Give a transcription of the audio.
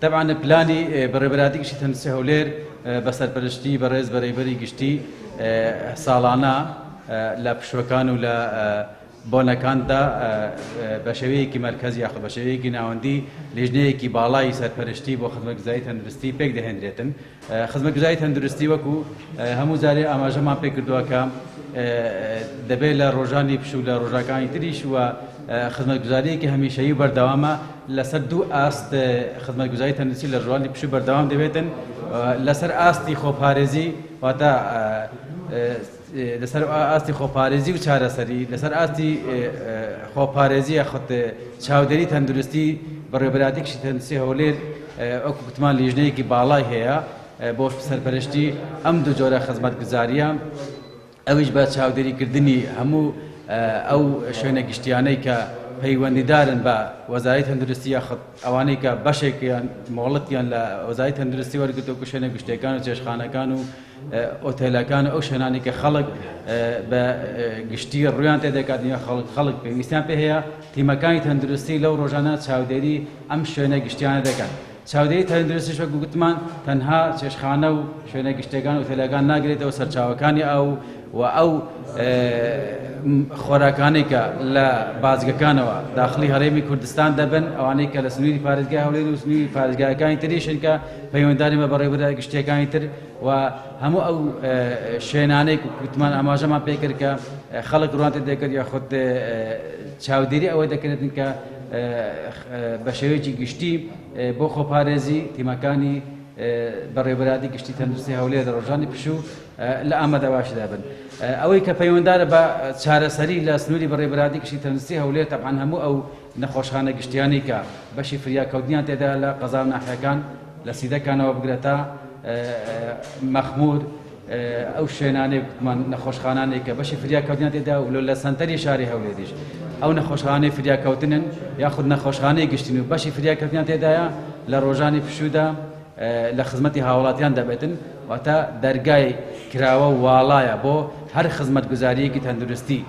طبعا پلانی بەڕێبەرایەتی گشتی تەندروستی هەولێر بەسەرپەرشتی بەڕێز بەڕێوەبەری گشتی ساڵانە لە پشوەکان و لە بۆنەکاندا بە شێوەیەکی مەرکەزی یاخود بە شێوەیەکی ناوەندی لێژنەیەکی باڵای سەرپەرشتی بۆ خزمەتگوزاری تەندروستی پێک دەهێنرێتن. خزمەتگوزاری تەندروستی وەکو هەموو جارێ ئاماژەمان پێ کردووە کە دەبێت لە ڕۆژانی پشوو لە ڕۆژەکانی تریش وە خزمەتگوزاریەکی هەمیشەیی و بەردەوامە لەسەر دوو ئاست خزمەتگوزاری تەندروستی لە ڕۆژانی پشوو بەردەوام دەبێتن لەسەر ئاستی خۆپارێزی واتە لەسەر ئاستی خۆپارێزی و چارەسەری لەسەر ئاستی خۆپارێزی یاخود چاودێری تەندروستی بەڕێوەبەرایەتی گشتی تەندروستی هەولێر وەکو گوتمان لیژنەیەکی باڵای هەیە بۆ سەرپەرشتی ئەم دوو جۆرە خزمەتگوزاریە، ئەویش بە چاودێریکردنی هەموو ئەو شوێنە گشتیانەی کە پەیوەندیدارن بە وەزارەتی تەندروستی یاخود ئەوانەی کە بەشێکیان مۆڵەتیان لە وەزارەتی تەندروستی وەرگرتووە شوێنە گشتیەکان و چێشخانەکان و ئۆتێلەکان و ئەو شوێنانی کە خەڵک بە گشتی ڕویان تێدەکات خەڵک پێویستیان پێ هەیە تیمەکانی تەندروستی لەو ڕۆژانە چاودێری ئەم شوێنە گشتیانە دەکەن. چاودێری تەندروستیش وەکو گوتمان تەنها چێشخانە و شوێنە گشتیەکان و ئۆتێلەکان ناگرێتەوە سەرچاوەکانی ئەو خۆراکانەی کە لە بازگەکانەوە داخلی هەرێمی کوردستان دەبن ئەوانەی کە لە سنووری پارێزگای هەولێر و سنووری پارێزگایەکانی تریشن کە پەیوەندداری بە بەڕێوەبەری گشتیەکانی تر و هەموو ئەو شوێنانەی گوتمان ئاماژەمان پێ کرد کە خەڵک ڕوان تێدەکرد یاخود چاودێری ئەوەی دەکرێتن کە بە شێوەیەکی گشتی بۆ خۆپارێزی تیمەکانی بەڕێوەبەرایەتی گشتی تەندروستی هەولێر لە ڕۆژانی پشوو لە ئامادەباشیدا بن. ئەوەی کە پەیوەنددارە بە چارەسەری لە سنووری بەڕێوەبەرایەتی گشتی تەندروستی هەولێر تەبعاً هەموو ئەو نەخۆشخانە گشتیانی کە بەشی فریاکەوتنیان تێدا لە قەزا و ناحیەکان لە سیدەکانەوە بگرێتە مەخمور ئەو شوێنانەی نەخۆشخانانێک کە بەشی فریاکەوتنیان تێدا و لە سەنتەری شاری هەولێریش ئەو نەخۆشخانەی فریاکەوتنن یاخود نەخۆشخانەی گشتین و بەشی فریاکەوتنیان تێدایە لە ڕۆژانی پشوودا لە خزمەتی هاوڵاتیان دەبێتن واتە دەرگای کراوە و واڵایە بۆ هەر خزمەتگوزاریەکی تەندروستی